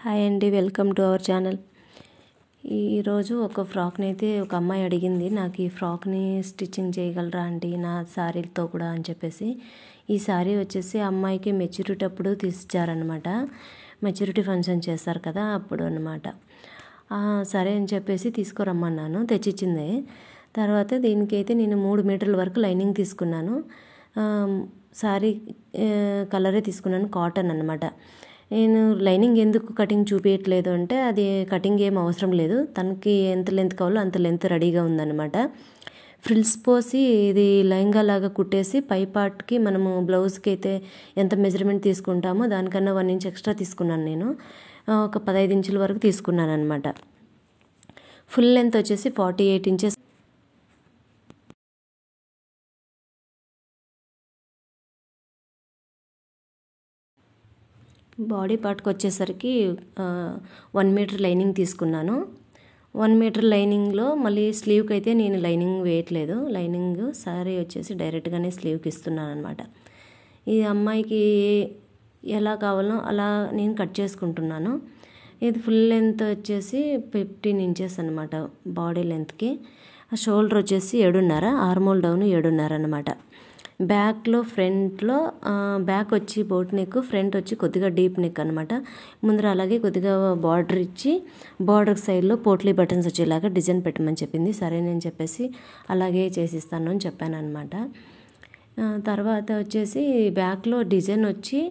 Hi అండి, welcome to our channel. ఈరోజు ఒక ఫ్రాక్ని అయితే ఒక అమ్మాయి అడిగింది, నాకు ఈ ఫ్రాక్ని స్టిచ్చింగ్ చేయగలరా అండి నా శారీతో కూడా అని చెప్పేసి. ఈ శారీ వచ్చేసి అమ్మాయికి మెచ్యూరిటీ అప్పుడు తీసిచ్చారనమాట. మెచ్యూరిటీ ఫంక్షన్ చేస్తారు కదా అప్పుడు అనమాట. సరే అని చెప్పేసి తీసుకురమ్మన్నాను, తెచ్చిచ్చింది. తర్వాత దీనికైతే నేను 3 మీటర్ల వరకు లైనింగ్ తీసుకున్నాను. శారీ కలరే తీసుకున్నాను, కాటన్ అనమాట. నేను లైనింగ్ ఎందుకు కటింగ్ చూపించట్లేదు అంటే, అది కటింగ్ ఏం అవసరం లేదు, తనకి ఎంత లెంత్ కావాలో అంత లెంత్ రెడీగా ఉందన్నమాట. ఫ్రిల్స్ పోసి ఇది లెహంగా లాగా కుట్టేసి పై పార్ట్కి మనము బ్లౌజ్కి అయితే ఎంత మెజర్మెంట్ తీసుకుంటామో దానికన్నా 1 ఇంచ్ ఎక్స్ట్రా తీసుకున్నాను. నేను ఒక 15 ఇంచుల వరకు తీసుకున్నాను అనమాట. ఫుల్ లెంత్ వచ్చేసి 48 ఇంచెస్. బాడీ పార్ట్కి వచ్చేసరికి 1 మీటర్ లైనింగ్ తీసుకున్నాను. 1 మీటర్ లైనింగ్లో మళ్ళీ స్లీవ్కి అయితే నేను లైనింగ్ వేయట్లేదు. లైనింగ్ సారీ వచ్చేసి డైరెక్ట్గానే స్లీవ్కి ఇస్తున్నాను అనమాట. ఈ అమ్మాయికి ఎలా కావాలో అలా నేను కట్ చేసుకుంటున్నాను. ఇది ఫుల్ లెంత్ వచ్చేసి 15 ఇంచెస్ అనమాట బాడీ లెంత్కి. షోల్డర్ వచ్చేసి 7.5, ఆర్మోల్ డౌన్ 7.5 అనమాట. బ్యాక్లో ఫ్రంట్లో బ్యాక్ వచ్చి బోట్ నెక్, ఫ్రంట్ వచ్చి కొద్దిగా డీప్ నెక్ అనమాట. ముందర అలాగే కొద్దిగా బార్డర్ ఇచ్చి బార్డర్ సైడ్లో పోట్లీ బటన్స్ వచ్చేలాగా డిజైన్ పెట్టమని చెప్పింది. సరేనని చెప్పేసి అలాగే చేసిస్తాను అని చెప్పాను అనమాట. తర్వాత వచ్చేసి బ్యాక్లో డిజైన్ వచ్చి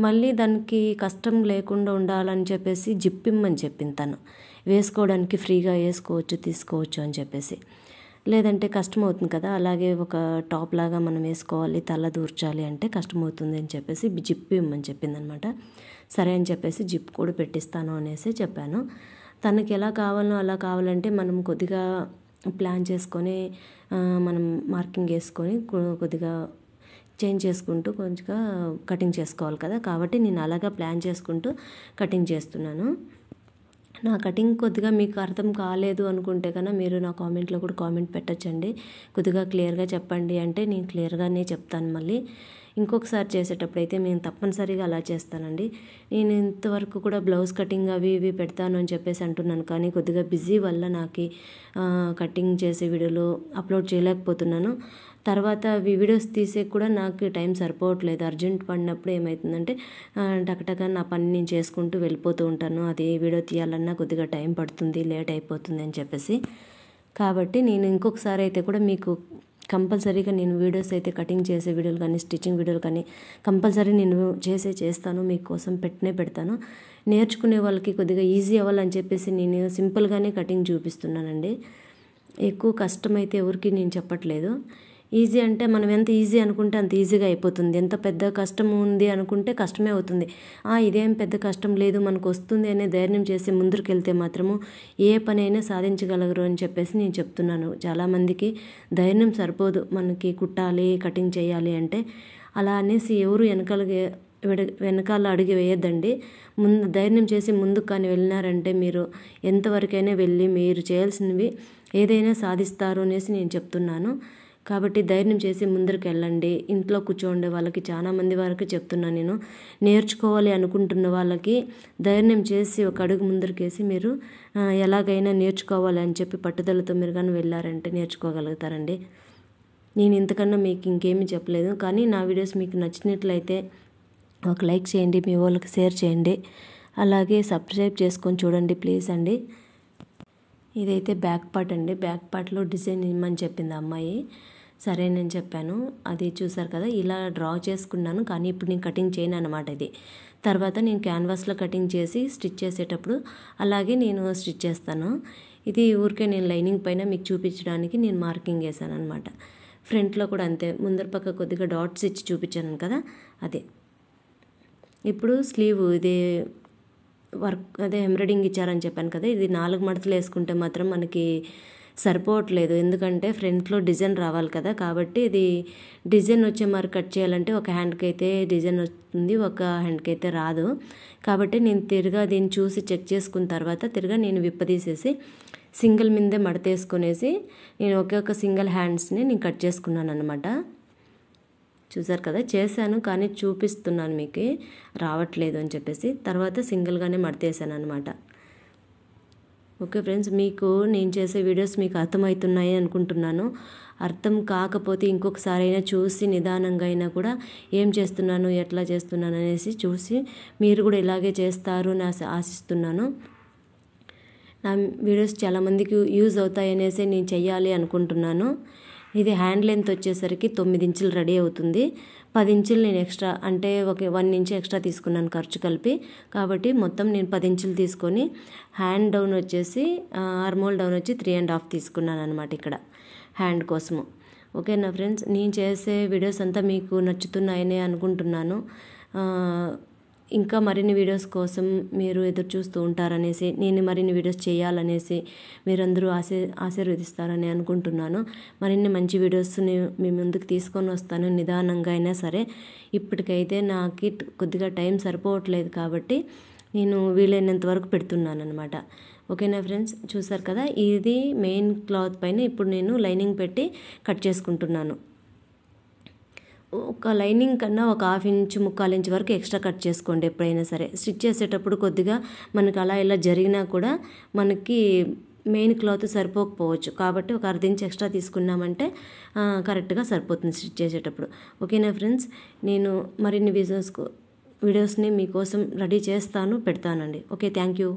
మళ్ళీ దానికి కష్టం లేకుండా ఉండాలని చెప్పేసి జిప్ ఇమ్మని చెప్పింది తను. వేసుకోవడానికి ఫ్రీగా వేసుకోవచ్చు, తీసుకోవచ్చు అని చెప్పేసి. లేదంటే కష్టం అవుతుంది కదా, అలాగే ఒక టాప్ లాగా మనం వేసుకోవాలి, తల దూర్చాలి అంటే కష్టం అవుతుంది అని చెప్పేసి జిప్ ఇమ్మని చెప్పింది అనమాట. సరే అని చెప్పేసి జిప్ కూడా పెట్టిస్తాను అనేసి చెప్పాను. తనకి ఎలా కావాలో అలా కావాలంటే మనం కొద్దిగా ప్లాన్ చేసుకొని మనం మార్కింగ్ వేసుకొని కొద్దిగా చేంజ్ చేసుకుంటూ కొంచెంగా కటింగ్ చేసుకోవాలి కదా. కాబట్టి నేను అలాగా ప్లాన్ చేసుకుంటూ కటింగ్ చేస్తున్నాను. నా కటింగ్ కొద్దిగా మీకు అర్థం కాలేదు అనుకుంటే కన్నా మీరు నా కామెంట్లో కూడా కామెంట్ పెట్టచ్చండి. కొద్దిగా క్లియర్గా చెప్పండి అంటే నేను క్లియర్గానే చెప్తాను. మళ్ళీ ఇంకొకసారి చేసేటప్పుడు అయితే నేను తప్పనిసరిగా అలా చేస్తానండి. నేను ఇంతవరకు కూడా బ్లౌజ్ కటింగ్ అవి ఇవి పెడతాను అని చెప్పేసి అంటున్నాను, కానీ కొద్దిగా బిజీ వల్ల నాకు కటింగ్ చేసే వీడియోలు అప్లోడ్ చేయలేకపోతున్నాను. తర్వాత వీడియోస్ తీసే కూడా నాకు టైం సరిపోవట్లేదు. అర్జెంట్ పడినప్పుడు ఏమవుతుందంటే టకటక నా పని నేను చేసుకుంటూ వెళ్ళిపోతూ ఉంటాను. అది వీడియో తీయాలన్నా కొద్దిగా టైం పడుతుంది, లేట్ అయిపోతుంది అని చెప్పేసి. కాబట్టి నేను ఇంకొకసారి అయితే కూడా మీకు కంపల్సరీగా నేను వీడియోస్ అయితే కటింగ్ చేసే వీడియోలు కానీ స్టిచ్చింగ్ వీడియోలు కానీ కంపల్సరీ నేను చేస్తాను, మీకోసం పెడతాను. నేర్చుకునే వాళ్ళకి కొద్దిగా ఈజీ అవ్వాలని చెప్పేసి నేను సింపుల్గానే కటింగ్ చూపిస్తున్నానండి. ఎక్కువ కష్టమైతే ఎవరికి నేను చెప్పట్లేదు. ఈజీ అంటే మనం ఎంత ఈజీ అనుకుంటే అంత ఈజీగా అయిపోతుంది. ఎంత పెద్ద కష్టం ఉంది అనుకుంటే కష్టమే అవుతుంది. ఇదేం పెద్ద కష్టం లేదు, మనకు వస్తుంది అనే ధైర్యం చేసి ముందుకు వెళ్తే మాత్రము ఏ పని అయినా సాధించగలరు అని చెప్పేసి నేను చెప్తున్నాను. చాలామందికి ధైర్యం సరిపోదు, మనకి కుట్టాలి కటింగ్ చేయాలి అంటే. అలా అనేసి ఎవరు వెనకాల అడిగి వేయద్దండి. ధైర్యం చేసి ముందుకు కానీ వెళ్ళినారంటే మీరు ఎంతవరకైనా వెళ్ళి మీరు చేయాల్సినవి ఏదైనా సాధిస్తారు అనేసి నేను చెప్తున్నాను. కాబట్టి ధైర్యం చేసి ముందరికి వెళ్ళండి. ఇంట్లో కూర్చోండే వాళ్ళకి చాలామంది వరకు చెప్తున్నాను నేను. నేర్చుకోవాలి అనుకుంటున్న వాళ్ళకి ధైర్యం చేసి ఒక అడుగు ముందరికేసి మీరు ఎలాగైనా నేర్చుకోవాలి అని చెప్పి పట్టుదలతో మీరు కానీ వెళ్ళారంటే నేర్చుకోగలుగుతారండి. నేను ఇంతకన్నా మీకు ఇంకేమీ చెప్పలేదు. కానీ నా వీడియోస్ మీకు నచ్చినట్లయితే ఒక లైక్ చేయండి, మీ వాళ్ళకి షేర్ చేయండి, అలాగే సబ్స్క్రైబ్ చేసుకొని చూడండి ప్లీజ్ అండి. ఇదైతే బ్యాక్ పార్ట్ అండి. బ్యాక్ పార్ట్లో డిజైన్ ఇమ్మని చెప్పింది అమ్మాయి. సరే నేను చెప్పాను. అది చూసారు కదా, ఇలా డ్రా చేసుకున్నాను, కానీ ఇప్పుడు నేను కటింగ్ చేయను అనమాట. ఇది తర్వాత నేను క్యాన్వాస్లో కటింగ్ చేసి స్టిచ్ చేసేటప్పుడు అలాగే నేను స్టిచ్ చేస్తాను. ఇది ఊరికే నేను లైనింగ్ పైన మీకు చూపించడానికి నేను మార్కింగ్ వేసాను అనమాట. ఫ్రంట్లో కూడా అంతే, ముందర పక్క కొద్దిగా డాట్స్ ఇచ్చి చూపించాను కదా అదే. ఇప్పుడు స్లీవ్ ఇది వర్క్ అదే ఎంబ్రాయిడింగ్ ఇచ్చారని చెప్పాను కదా, ఇది 4 మడతలు వేసుకుంటే మాత్రం మనకి సరిపోవట్లేదు. ఎందుకంటే ఫ్రంట్లో డిజైన్ రావాలి కదా. కాబట్టి ఇది డిజైన్ వచ్చే మరి కట్ చేయాలంటే ఒక హ్యాండ్కి అయితే డిజైన్ వస్తుంది, ఒక హ్యాండ్కి అయితే రాదు. కాబట్టి నేను తిరగా దీన్ని చూసి చెక్ చేసుకున్న తర్వాత తిరగా నేను విప్పదీసేసి సింగిల్ మీదే మడతేసుకునేసి నేను ఒకే ఒక సింగిల్ హ్యాండ్స్ని నేను కట్ చేసుకున్నాను అనమాట. చూసారు కదా, చేశాను కానీ చూపిస్తున్నాను మీకు రావట్లేదు అని చెప్పేసి. తర్వాత సింగిల్గానే మడతేసాను అనమాట. ఓకే ఫ్రెండ్స్, మీకు నేను చేసే వీడియోస్ మీకు అర్థమవుతున్నాయి అనుకుంటున్నాను. అర్థం కాకపోతే ఇంకొకసారి అయినా చూసి నిదానంగా అయినా కూడా ఏం చేస్తున్నాను, ఎట్లా చేస్తున్నాను అనేసి చూసి మీరు కూడా ఇలాగే చేస్తారు అని ఆశిస్తున్నాను. నా వీడియోస్ చాలామందికి యూజ్ అవుతాయి అనేసి నేను చెయ్యాలి అనుకుంటున్నాను. ఇది హ్యాండ్ లెంత్ వచ్చేసరికి 9 ఇంచులు రెడీ అవుతుంది. 10 ఇంచులు నేను ఎక్స్ట్రా, అంటే ఒక 1 ఇంచ్ ఎక్స్ట్రా తీసుకున్నాను ఖర్చు కలిపి. కాబట్టి మొత్తం నేను 10 ఇంచులు తీసుకొని హ్యాండ్ డౌన్ వచ్చేసి ఆర్మోల్ డౌన్ వచ్చి 3.5 తీసుకున్నాను అనమాట ఇక్కడ హ్యాండ్ కోసము. ఓకేనా ఫ్రెండ్స్, నేను చేసే వీడియోస్ అంతా మీకు నచ్చుతున్నాయని అనుకుంటున్నాను. ఇంకా మరిన్ని వీడియోస్ కోసం మీరు ఎదురు చూస్తూ ఉంటారనేసి, నేను మరిన్ని వీడియోస్ చేయాలనేసి మీరందరూ ఆశీర్వదిస్తారని అనుకుంటున్నాను. మరిన్ని మంచి వీడియోస్ని మీ ముందుకు తీసుకొని వస్తాను నిదానంగా అయినా సరే. ఇప్పటికైతే నాకు కొద్దిగా టైం సరిపోవట్లేదు కాబట్టి నేను వీలైనంత వరకు పెడుతున్నాను అనమాట. ఓకేనా ఫ్రెండ్స్, చూసారు కదా, ఇది మెయిన్ క్లాత్ పైన ఇప్పుడు నేను లైనింగ్ పెట్టి కట్ చేసుకుంటున్నాను. ఒక లైనింగ్ కన్నా ఒక 1/2 ఇంచు 1/4 ఇంచు వరకు ఎక్స్ట్రా కట్ చేసుకోండి ఎప్పుడైనా సరే. స్టిచ్ చేసేటప్పుడు కొద్దిగా మనకు అలా ఇలా జరిగినా కూడా మనకి మెయిన్ క్లాత్ సరిపోకపోవచ్చు. కాబట్టి ఒక 1/2 ఇంచు ఎక్స్ట్రా తీసుకున్నామంటే కరెక్ట్గా సరిపోతుంది స్టిచ్ చేసేటప్పుడు. ఓకేనా ఫ్రెండ్స్, నేను మరిన్ని వీడియోస్ని మీకోసం రెడీ చేస్తాను, పెడతానండి. Okay, thank you.